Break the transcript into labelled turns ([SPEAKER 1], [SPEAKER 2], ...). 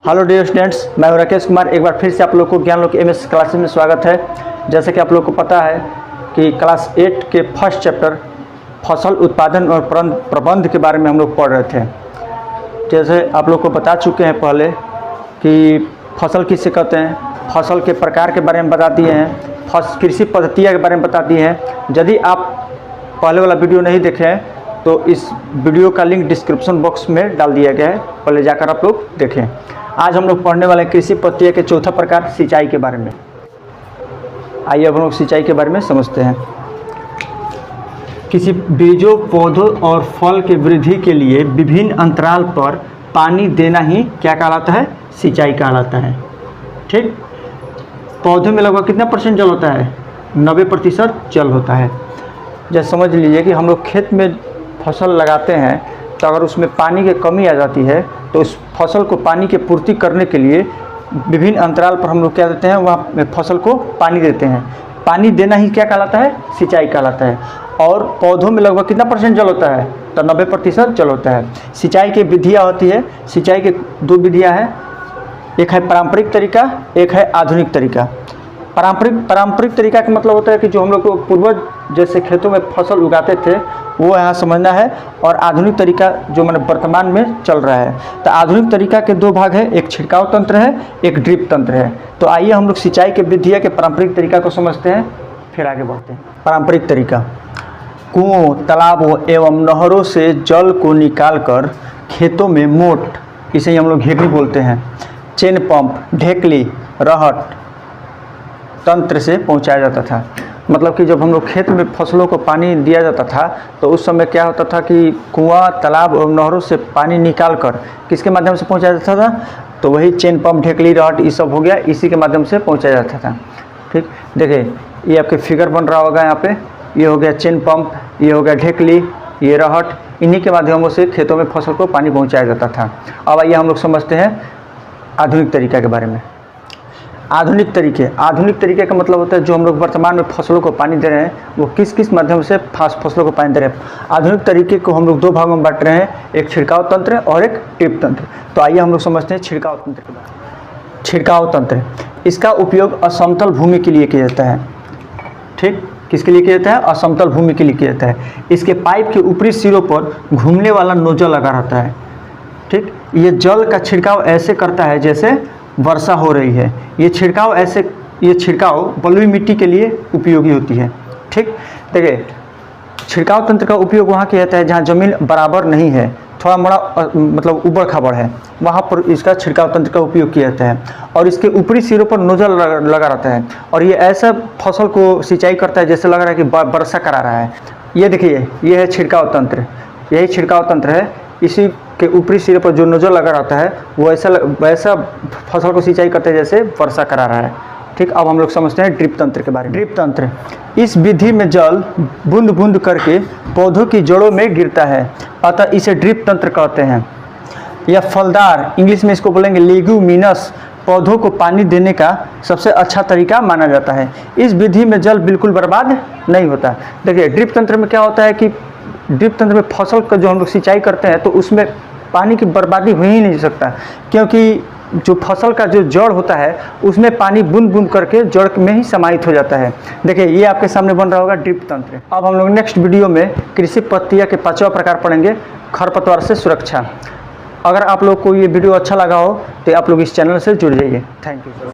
[SPEAKER 1] Hello dear students, मैं हूं राकेश कुमार। एक बार फिर से आप लोग को ज्ञान लोक एमएस क्लासेस में स्वागत है। जैसे कि आप लोग को पता है कि क्लास 8 के फर्स्ट चैप्टर फसल उत्पादन और प्रबंध के बारे में हम लोग पढ़ रहे थे। जैसे आप लोग को बता चुके हैं पहले कि फसल किसे कहते हैं, फसल के प्रकार के बारे में बता दिए हैं, कृषि पद्धतियाँ के बारे में बता दिए हैं। यदि आप पहले वाला वीडियो नहीं देखे हैं तो इस वीडियो का लिंक डिस्क्रिप्शन बॉक्स में डाल दिया गया है, पहले जाकर आप लोग देखें। आज हम लोग पढ़ने वाले कृषि पद्धतियों के चौथा प्रकार सिंचाई के बारे में। आइए अब हम लोग सिंचाई के बारे में समझते हैं। किसी बीजों, पौधों और फल के वृद्धि के लिए विभिन्न अंतराल पर पानी देना ही क्या कहलाता है? सिंचाई कहलाता है। ठीक, पौधे में लगभग कितना % जल होता है? 90% जल होता है। जैसे समझ लीजिए कि हम लोग खेत में फसल लगाते हैं तो अगर उसमें पानी की कमी आ जाती है तो उस फसल को पानी की पूर्ति करने के लिए विभिन्न अंतराल पर हम लोग क्या देते हैं, वहाँ फसल को पानी देते हैं। पानी देना ही क्या कहलाता है? सिंचाई कहलाता है। और पौधों में लगभग कितना % जल होता है? तो 90% जल होता है। सिंचाई की विधियाँ होती है। सिंचाई के 2 विधियाँ हैं, एक है पारंपरिक तरीका, एक है आधुनिक तरीका। पारंपरिक तरीका का मतलब होता है कि जो हम लोग को पूर्वज जैसे खेतों में फसल उगाते थे वो यहाँ समझना है, और आधुनिक तरीका जो मैंने वर्तमान में चल रहा है। तो आधुनिक तरीका के 2 भाग है, एक छिड़काव तंत्र है, एक ड्रिप तंत्र है। तो आइए हम लोग सिंचाई के विधिया के पारंपरिक तरीका को समझते हैं, फिर आगे बढ़ते हैं। पारंपरिक तरीका: कुओं, तालाबों एवं नहरों से जल को निकालकर खेतों में मोट, इसे हम लोग घेरनी बोलते हैं, चेन पंप, ढेकली, रहट तंत्र से पहुंचाया जाता था। मतलब कि जब हम लोग खेत में फसलों को पानी दिया जाता था तो उस समय क्या होता था कि कुआं, तालाब और नहरों से पानी निकाल कर किसके माध्यम से पहुंचाया जाता था? तो वही चेन पंप, ढेकली, रहट ये सब हो गया, इसी के माध्यम से पहुंचाया जाता था। ठीक, देखिए ये आपके फिगर बन रहा होगा यहाँ पे, ये हो गया चेन पंप, ये हो गया ढेकली, ये रहट, इन्हीं के माध्यमों से खेतों में फसल को पानी पहुँचाया जाता था। अब आइए हम लोग समझते हैं आधुनिक तरीका के बारे में। आधुनिक तरीके का मतलब होता है जो हम लोग वर्तमान में फसलों को पानी दे रहे हैं वो किस किस माध्यम से फसलों को पानी दे रहे हैं। आधुनिक तरीके को हम लोग 2 भागों में बांट रहे हैं, एक छिड़काव तंत्र और एक ड्रिप तंत्र। तो आइए हम लोग समझते हैं छिड़काव तंत्र के बारे में। छिड़काव तंत्र, इसका उपयोग असमतल भूमि के लिए किया जाता है। ठीक, किसके लिए किया जाता है? असमतल भूमि के लिए किया जाता है। इसके पाइप के ऊपरी सिरों पर घूमने वाला नोजल लगा रहता है। ठीक, ये जल का छिड़काव ऐसे करता है जैसे वर्षा हो रही है। ये छिड़काव बलुई मिट्टी के लिए उपयोगी होती है। ठीक, देखिए छिड़काव तंत्र का उपयोग वहाँ किया जाता है जहाँ ज़मीन बराबर नहीं है, थोड़ा मोड़ा मतलब ऊबड़ खाबड़ है, वहाँ पर इसका छिड़काव तंत्र का उपयोग किया जाता है। और इसके ऊपरी सिरों पर नोजल लगा रहता है और ये ऐसा फसल को सिंचाई करता है जैसे लग रहा है कि वर्षा करा रहा है। ये देखिए, ये है छिड़काव तंत्र, यही छिड़काव तंत्र है। इसी के ऊपरी सिरे पर जो नोजल लगा रहता है वो वैसा फसल को सिंचाई करते हैं जैसे वर्षा करा रहा है। ठीक, अब हम लोग समझते हैं ड्रिप तंत्र के बारे में। ड्रिप तंत्र, इस विधि में जल बूंद बूंद करके पौधों की जड़ों में गिरता है, अतः इसे ड्रिप तंत्र कहते हैं। यह फलदार, इंग्लिश में इसको बोलेंगे लेग्यूमिनस, पौधों को पानी देने का सबसे अच्छा तरीका माना जाता है। इस विधि में जल बिल्कुल बर्बाद नहीं होता। देखिए ड्रिप तंत्र में क्या होता है कि ड्रिप तंत्र में फसल का जो हम लोग सिंचाई करते हैं तो उसमें पानी की बर्बादी हो ही नहीं सकता, क्योंकि जो फसल का जो जड़ होता है उसमें पानी बूंद बूंद करके जड़ में ही समाहित हो जाता है। देखिए ये आपके सामने बन रहा होगा ड्रिप तंत्र। अब हम लोग नेक्स्ट वीडियो में कृषि पद्धतियाँ के 5वां प्रकार पढ़ेंगे, खरपतवार से सुरक्षा। अगर आप लोग को ये वीडियो अच्छा लगा हो तो आप लोग इस चैनल से जुड़ जाइए। Thank you.